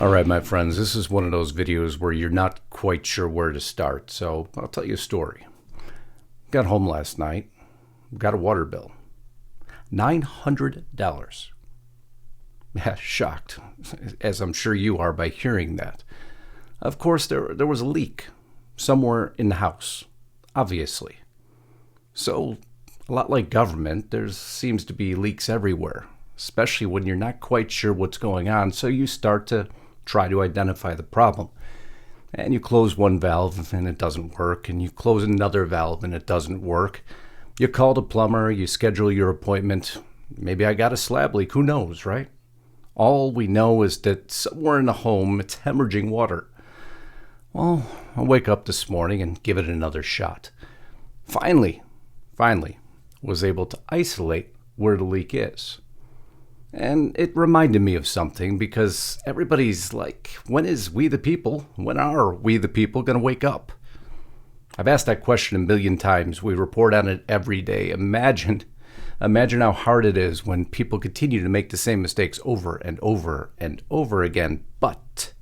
All right, my friends, this is one of those videos where you're not quite sure where to start, so I'll tell you a story. Got home last night, got a water bill. $900. Yeah, shocked, as I'm sure you are by hearing that. Of course, there was a leak somewhere in the house, obviously. So, a lot like government, there seems to be leaks everywhere, especially when you're not quite sure what's going on, so you start to try to identify the problem. And you close one valve and it doesn't work, and you close another valve and it doesn't work. You call the plumber, you schedule your appointment. Maybe I got a slab leak, who knows, right? All we know is that somewhere in the home it's hemorrhaging water. Well, I'll wake up this morning and give it another shot. Finally, was able to isolate where the leak is. And it reminded me of something, because everybody's like, when is we the people? When are we the people going to wake up? I've asked that question a million times. We report on it every day. Imagine how hard it is when people continue to make the same mistakes over and over and over again. But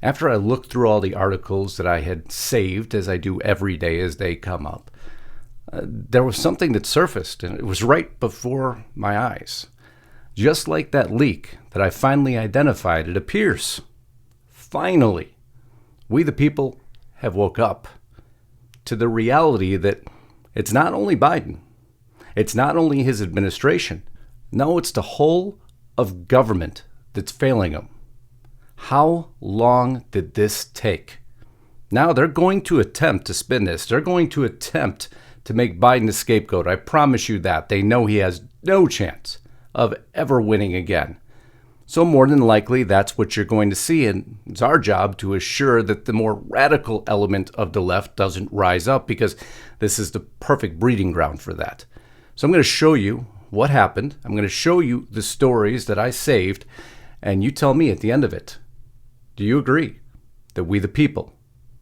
after I looked through all the articles that I had saved, as I do every day as they come up, there was something that surfaced, and it was right before my eyes. Just like that leak that I finally identified, it appears, finally, we the people have woke up to the reality that it's not only Biden, it's not only his administration, no, it's the whole of government that's failing them. How long did this take? Now they're going to attempt to spin this. They're going to attempt to make Biden the scapegoat. I promise you that. They know he has no chance of ever winning again. So more than likely, that's what you're going to see, and it's our job to assure that the more radical element of the left doesn't rise up, because this is the perfect breeding ground for that. So I'm going to show you what happened. I'm going to show you the stories that I saved, and you tell me at the end of it, do you agree that we the people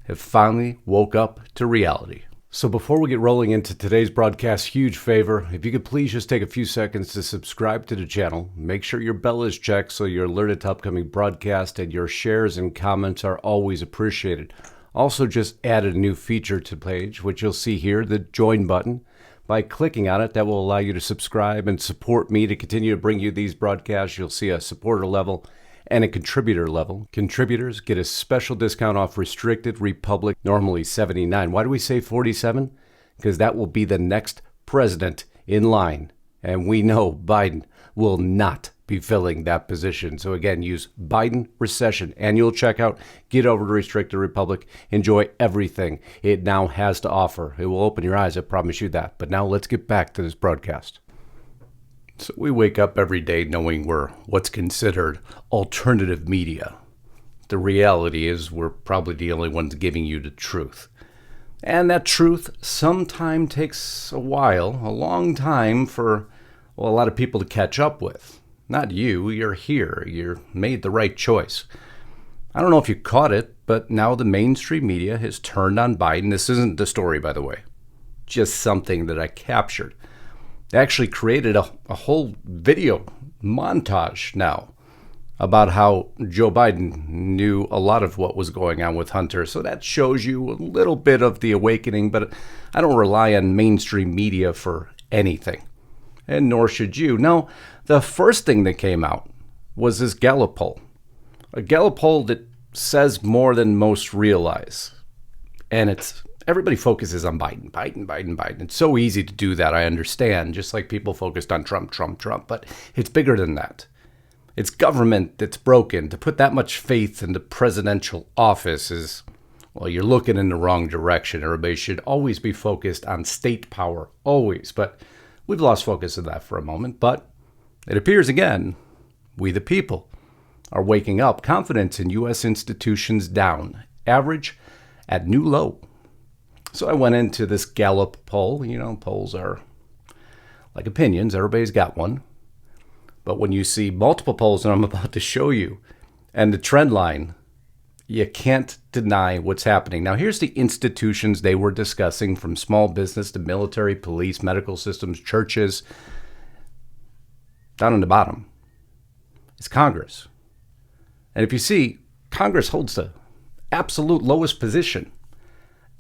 have finally woke up to reality? So before we get rolling into today's broadcast, huge favor, if you could please just take a few seconds to subscribe to the channel. Make sure your bell is checked so you're alerted to upcoming broadcasts, and your shares and comments are always appreciated. Also, just added a new feature to the page, which you'll see here, the join button. By clicking on it, that will allow you to subscribe and support me to continue to bring you these broadcasts. You'll see a supporter level and a contributor level. Contributors get a special discount off Restricted Republic, normally $79. Why do we say $47? Because that will be the next president in line. And we know Biden will not be filling that position. So again, use Biden recession annual checkout. Get over to Restricted Republic. Enjoy everything it now has to offer. It will open your eyes, I promise you that. But now let's get back to this broadcast. So we wake up every day knowing we're what's considered alternative media. The reality is we're probably the only ones giving you the truth. And that truth sometimes takes a while, a long time for a lot of people to catch up with. Not you, you're here, you're made the right choice. I don't know if you caught it, but now the mainstream media has turned on Biden. This isn't the story, by the way, just something that I captured. They actually created a whole video montage now about how Joe Biden knew a lot of what was going on with Hunter. So that shows you a little bit of the awakening, but I don't rely on mainstream media for anything, and nor should you. No, the first thing that came out was this Gallup poll, a Gallup poll that says more than most realize, and everybody focuses on Biden. It's so easy to do that, I understand, just like people focused on Trump, but it's bigger than that. It's government that's broken. To put that much faith in the presidential office is, well, you're looking in the wrong direction. Everybody should always be focused on state power, always. But we've lost focus of that for a moment. But it appears again, we the people are waking up. Confidence in U.S. institutions down. Average at new low. So I went into this Gallup poll. You know, polls are like opinions. Everybody's got one. But when you see multiple polls that I'm about to show you, and the trend line, you can't deny what's happening. Now, here's the institutions they were discussing, from small business to military, police, medical systems, churches. Down on the bottom, it's Congress. And if you see, Congress holds the absolute lowest position,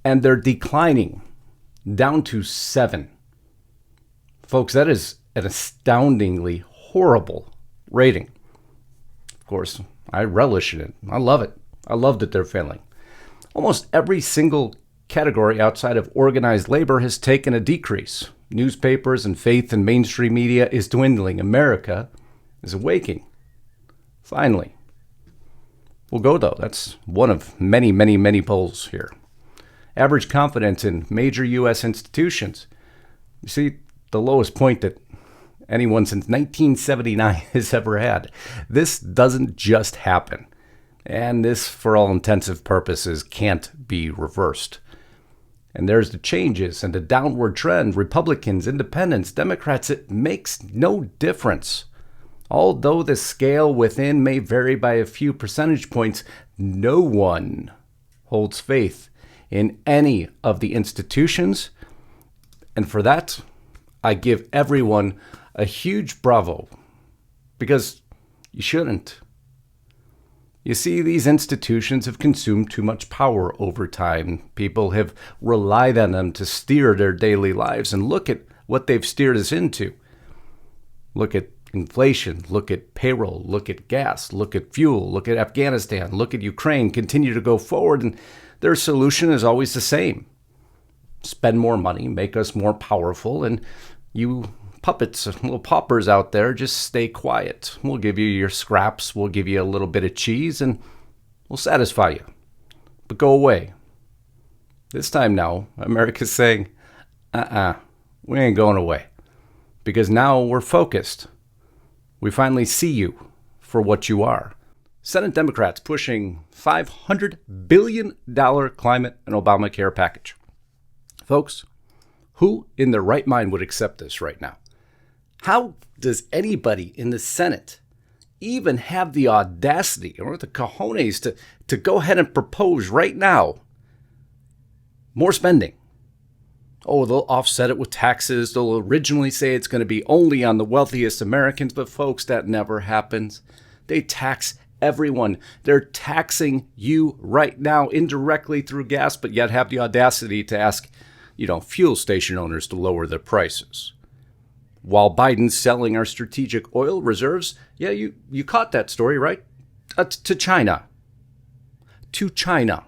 and they're declining down to 7. Folks, that is an astoundingly horrible rating. Of course, I relish in it. I love it. I love that they're failing. Almost every single category outside of organized labor has taken a decrease. Newspapers and faith in mainstream media is dwindling. America is awaking. Finally. We'll go, though. That's one of many, many, many polls here. Average confidence in major U.S. institutions. You see, the lowest point that anyone since 1979 has ever had. This doesn't just happen. And this, for all intensive purposes, can't be reversed. And there's the changes and the downward trend. Republicans, independents, Democrats, it makes no difference. Although the scale within may vary by a few percentage points, no one holds faith in any of the institutions. And for that, I give everyone a huge bravo, because you shouldn't. You see, these institutions have consumed too much power over time. People have relied on them to steer their daily lives, and look at what they've steered us into. Look at inflation, look at payroll, look at gas, look at fuel, look at Afghanistan, look at Ukraine, continue to go forward, and their solution is always the same. Spend more money, make us more powerful, and you puppets, little paupers out there, just stay quiet. We'll give you your scraps, we'll give you a little bit of cheese, and we'll satisfy you. But go away. This time now, America's saying, we ain't going away. Because now we're focused. We finally see you for what you are. Senate Democrats pushing $500 billion climate and Obamacare package. Folks, who in their right mind would accept this right now? How does anybody in the Senate even have the audacity or the cojones to go ahead and propose right now more spending? Oh, they'll offset it with taxes. They'll originally say it's going to be only on the wealthiest Americans, but folks, that never happens. They tax everyone. They're taxing you right now indirectly through gas, but yet have the audacity to ask, fuel station owners to lower their prices. While Biden's selling our strategic oil reserves, yeah, you caught that story, right? To China. To China.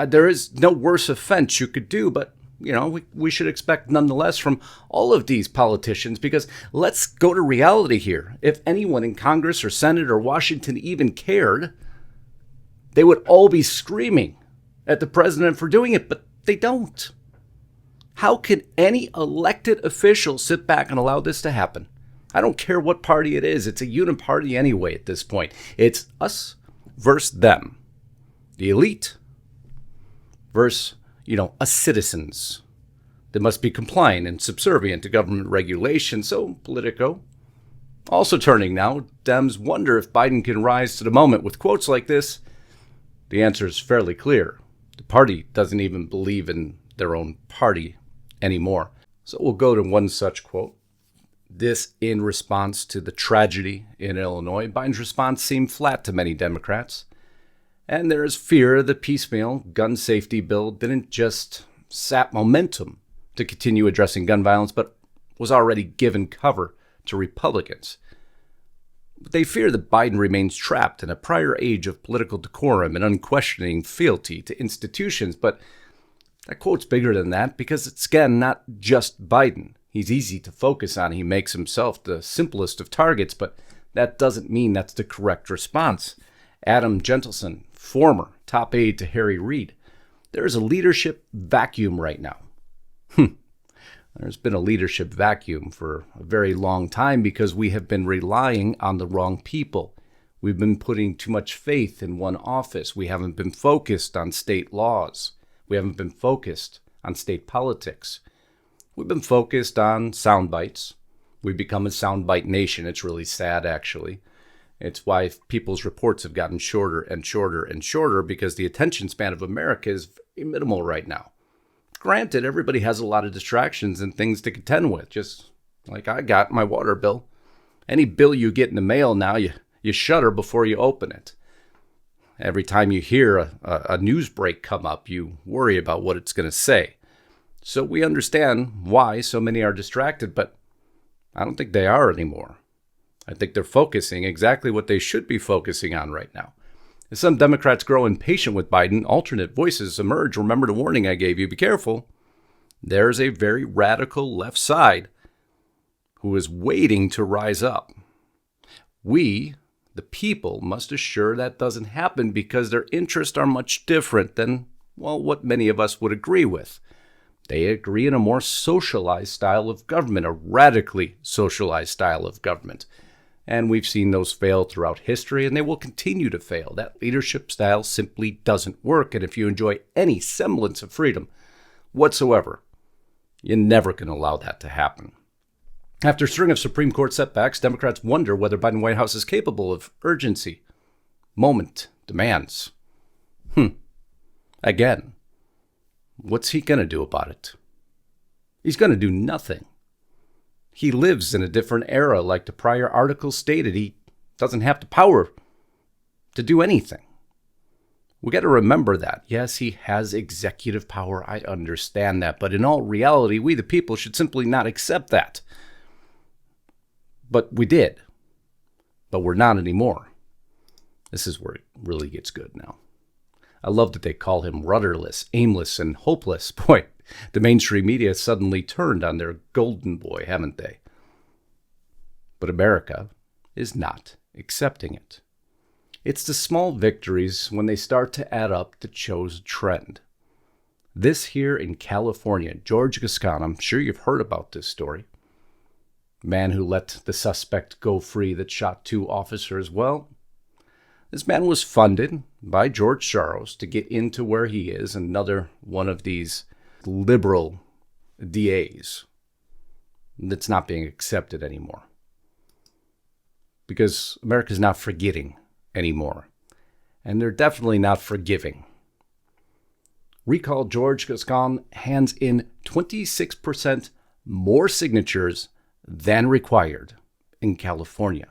There is no worse offense you could do, but, we should expect nonetheless from all of these politicians, because let's go to reality here. If anyone in Congress or Senate or Washington even cared, they would all be screaming at the president for doing it, but they don't. How can any elected official sit back and allow this to happen? I don't care what party it is. It's a uniparty anyway at this point. It's us versus them. The elite versus, us citizens that must be compliant and subservient to government regulation. So, Politico. Also turning now, Dems wonder if Biden can rise to the moment with quotes like this. The answer is fairly clear. The party doesn't even believe in their own party anymore. So we'll go to one such quote. This in response to the tragedy in Illinois. Biden's response seemed flat to many Democrats. And there is fear the piecemeal gun safety bill didn't just sap momentum to continue addressing gun violence, but was already given cover to Republicans. But they fear that Biden remains trapped in a prior age of political decorum and unquestioning fealty to institutions. But that quote's bigger than that, because it's, again, not just Biden. He's easy to focus on. He makes himself the simplest of targets, but that doesn't mean that's the correct response. Adam Gentleson, former top aide to Harry Reid. There is a leadership vacuum right now. There's been a leadership vacuum for a very long time because we have been relying on the wrong people. We've been putting too much faith in one office. We haven't been focused on state laws. We haven't been focused on state politics. We've been focused on sound bites. We've become a soundbite nation. It's really sad, actually. It's why people's reports have gotten shorter and shorter and shorter, because the attention span of America is very minimal right now. Granted, everybody has a lot of distractions and things to contend with, just like I got my water bill. Any bill you get in the mail now, you You shudder before you open it. Every time you hear a news break come up, you worry about what it's going to say. So we understand why so many are distracted, but I don't think they are anymore. I think they're focusing exactly what they should be focusing on right now. As some Democrats grow impatient with Biden, alternate voices emerge. Remember the warning I gave you, be careful. There's a very radical left side who is waiting to rise up. We, the people, must assure that doesn't happen because their interests are much different than, well, what many of us would agree with. They agree in a more socialized style of government, a radically socialized style of government. And we've seen those fail throughout history, and they will continue to fail. That leadership style simply doesn't work. And if you enjoy any semblance of freedom whatsoever, you're never going to allow that to happen. After a string of Supreme Court setbacks, Democrats wonder whether Biden White House is capable of urgency, moment, demands. Again, what's he going to do about it? He's going to do nothing. He lives in a different era, like the prior article stated. He doesn't have the power to do anything. We got to remember that. Yes, he has executive power. I understand that. But in all reality, we the people should simply not accept that. But we did. But we're not anymore. This is where it really gets good now. I love that they call him rudderless, aimless, and hopeless. Boy, the mainstream media suddenly turned on their golden boy, haven't they? But America is not accepting it. It's the small victories when they start to add up that shows a trend. This here in California, George Gascon, I'm sure you've heard about this story. Man who let the suspect go free that shot 2 officers. Well, this man was funded by George Soros to get into where he is, another one of these liberal DAs that's not being accepted anymore. Because America's not forgetting anymore. And they're definitely not forgiving. Recall George Gascon hands in 26% more signatures than required in California.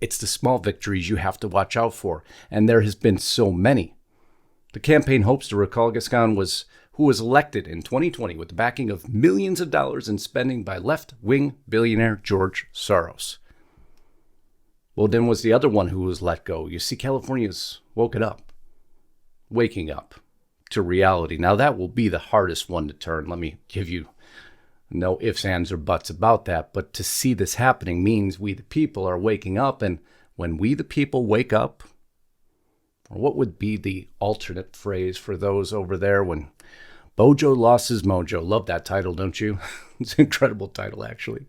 It's the small victories you have to watch out for, and there has been so many. The campaign hopes to recall Gascon who was elected in 2020 with the backing of millions of dollars in spending by left-wing billionaire George Soros. Well, then was the other one who was let go. You see, California's waking up to reality. Now, that will be the hardest one to turn. Let me give you no ifs, ands, or buts about that. But to see this happening means we the people are waking up. And when we the people wake up, or what would be the alternate phrase for those over there when Bojo lost his mojo? Love that title, don't you? It's an incredible title, actually.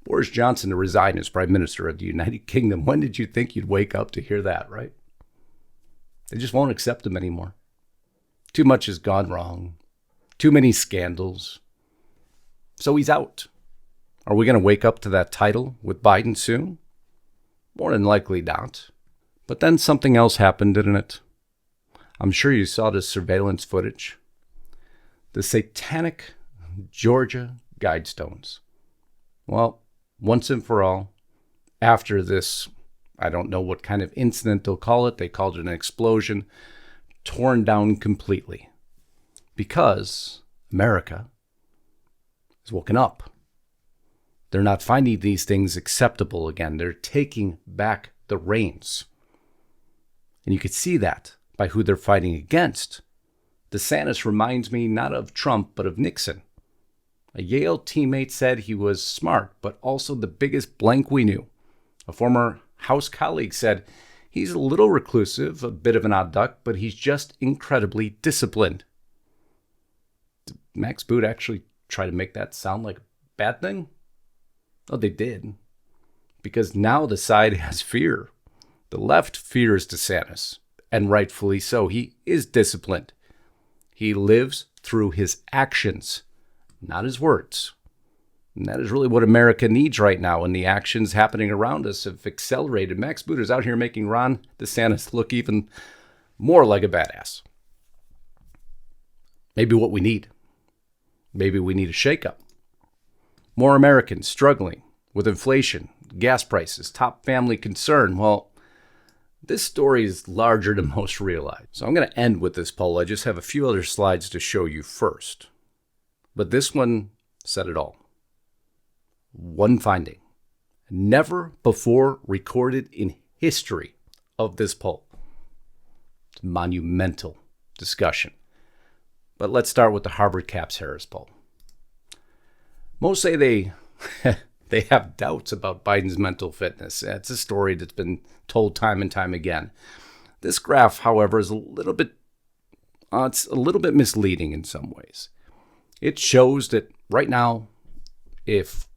Boris Johnson to resign as Prime Minister of the United Kingdom. When did you think you'd wake up to hear that, right? They just won't accept him anymore. Too much has gone wrong. Too many scandals. So he's out. Are we going to wake up to that title with Biden soon? More than likely not. But then something else happened, didn't it? I'm sure you saw the surveillance footage. The satanic Georgia Guidestones. Well, once and for all, after this, I don't know what kind of incident they'll call it. They called it an explosion. Torn down completely. Because America is woken up. They're not finding these things acceptable again. They're taking back the reins. And you could see that by who they're fighting against. DeSantis reminds me not of Trump, but of Nixon. A Yale teammate said he was smart, but also the biggest blank we knew. A former House colleague said he's a little reclusive, a bit of an odd duck, but he's just incredibly disciplined. Did Max Boot actually try to make that sound like a bad thing? Oh, they did. Because now the side has fear. The left fears DeSantis, and rightfully so. He is disciplined. He lives through his actions, not his words. And that is really what America needs right now, and the actions happening around us have accelerated. Max Boot is out here making Ron DeSantis look even more like a badass. Maybe what we need. Maybe we need a shakeup. More Americans struggling with inflation, gas prices, top family concern. Well, this story is larger than most realize. So I'm going to end with this poll. I just have a few other slides to show you first. But this one said it all. One finding, never before recorded in history of this poll. It's a monumental discussion. But let's start with the Harvard Caps Harris poll. Most say they have doubts about Biden's mental fitness. It's a story that's been told time and time again. This graph, however, is a little bit misleading in some ways. It shows that right now, if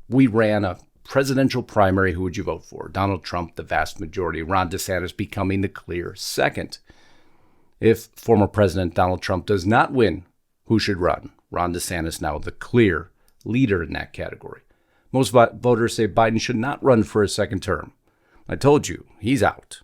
we ran a presidential primary, who would you vote for? Donald Trump, the vast majority. Ron DeSantis becoming the clear second. If former President Donald Trump does not win, who should run? Ron DeSantis now the clear leader in that category. Most voters say Biden should not run for a second term. I told you, he's out.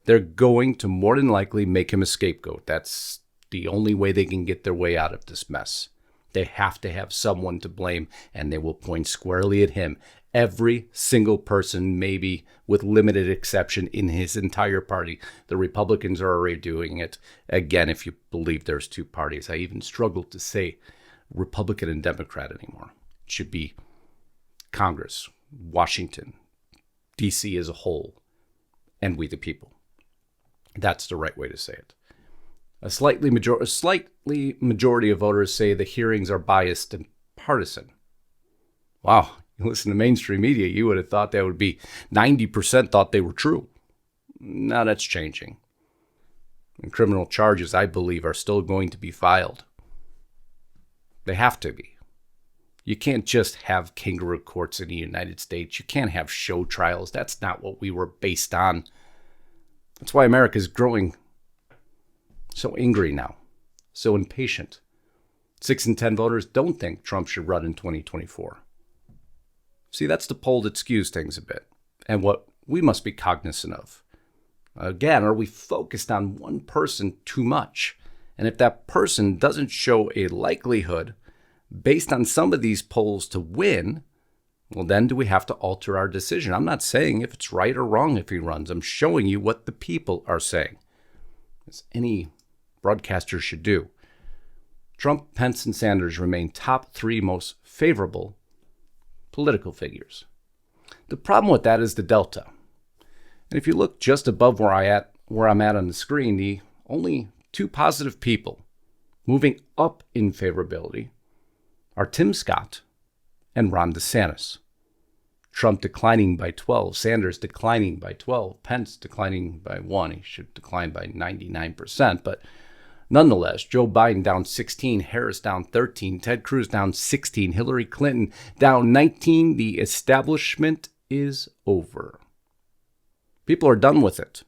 They're going to more than likely make him a scapegoat. That's the only way they can get their way out of this mess. They have to have someone to blame, and they will point squarely at him. Every single person, maybe with limited exception in his entire party. The Republicans are already doing it. Again, if you believe there's two parties. I even struggle to say Republican and Democrat anymore. It should be Congress, Washington, D.C. as a whole, and we the people. That's the right way to say it. A slightly majority of voters say the hearings are biased and partisan. Wow, you listen to mainstream media, you would have thought that would be 90% thought they were true. Now that's changing. And criminal charges, I believe, are still going to be filed. They have to be. You can't just have kangaroo courts in the United States. You can't have show trials. That's not what we were based on. That's why America is growing so angry now, so impatient. 6 in 10 voters don't think Trump should run in 2024. See, that's the poll that skews things a bit, and what we must be cognizant of. Again, are we focused on one person too much? And if that person doesn't show a likelihood based on some of these polls to win, well, then do we have to alter our decision? I'm not saying if it's right or wrong if he runs. I'm showing you what the people are saying, as any broadcaster should do. Trump, Pence, and Sanders remain top 3 most favorable political figures. The problem with that is the delta. And if you look just above where I'm at on the screen, the only 2 positive people moving up in favorability are Tim Scott and Ron DeSantis. Trump declining by 12, Sanders declining by 12, Pence declining by 1. He should decline by 99%, but nonetheless, Joe Biden down 16, Harris down 13, Ted Cruz down 16, Hillary Clinton down 19. The establishment is over. People are done with it.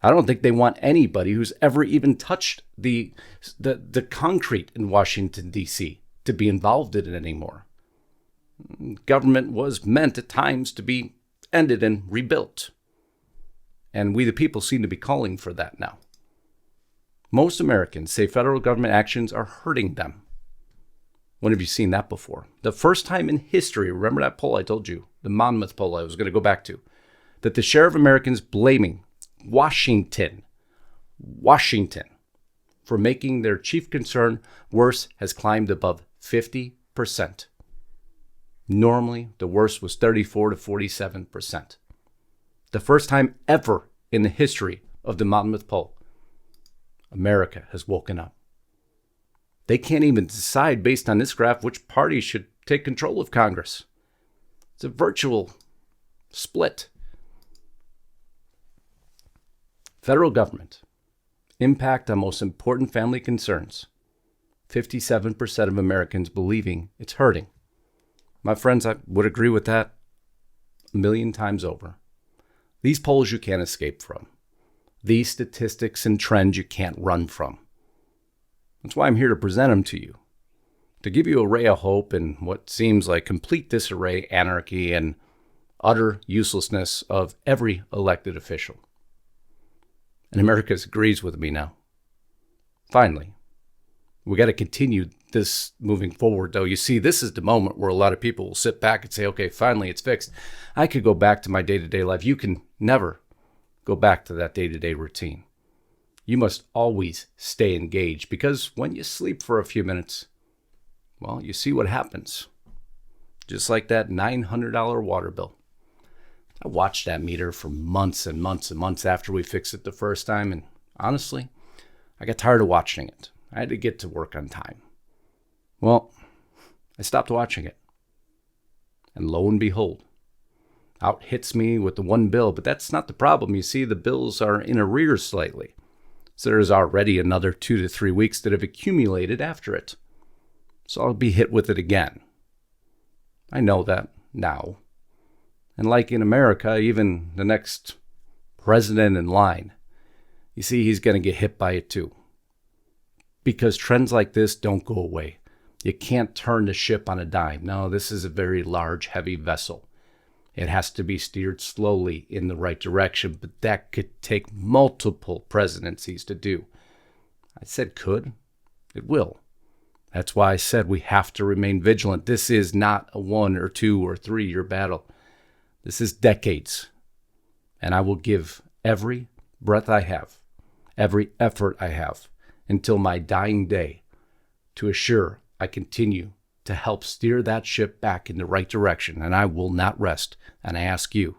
I don't think they want anybody who's ever even touched the concrete in Washington, D.C. to be involved in it anymore. Government was meant at times to be ended and rebuilt. And we the people seem to be calling for that now. Most Americans say federal government actions are hurting them. When have you seen that before? The first time in history, remember that poll I told you, the Monmouth poll I was going to go back to, that the share of Americans blaming Washington for making their chief concern worse has climbed above 50%. Normally, the worst was 34 to 47%. The first time ever in the history of the Monmouth poll, America has woken up. They can't even decide based on this graph which party should take control of Congress. It's a virtual split. Federal government. Impact on most important family concerns. 57% of Americans believing it's hurting. My friends, I would agree with that a million times over. These polls you can't escape from. These statistics and trends you can't run from. That's why I'm here to present them to you. To give you a ray of hope in what seems like complete disarray, anarchy, and utter uselessness of every elected official. And America agrees with me now. Finally, we got to continue this moving forward, though. You see, this is the moment where a lot of people will sit back and say, okay, finally it's fixed. I could go back to my day-to-day life. You can never go back to that day-to-day routine. You must always stay engaged, because when you sleep for a few minutes, well, you see what happens. Just like that $900 water bill. I watched that meter for months and months and months after we fixed it the first time, and honestly, I got tired of watching it. I had to get to work on time. Well, I stopped watching it. And lo and behold, out hits me with the one bill. But that's not the problem. You see, the bills are in arrears slightly. So there's already another 2 to 3 weeks that have accumulated after it. So I'll be hit with it again. I know that now. And like in America, even the next president in line, you see, he's going to get hit by it too. Because trends like this don't go away. You can't turn the ship on a dime. No, this is a very large, heavy vessel. It has to be steered slowly in the right direction, but that could take multiple presidencies to do. I said could. It will. That's why I said we have to remain vigilant. This is not a 1 or 2 or 3 year battle. This is decades. And I will give every breath I have, every effort I have, until my dying day, to assure I continue to help steer that ship back in the right direction, and I will not rest. And I ask you,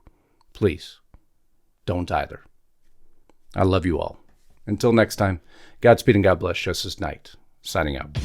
please, don't either. I love you all. Until next time, Godspeed and God bless. Justus Knight, signing out.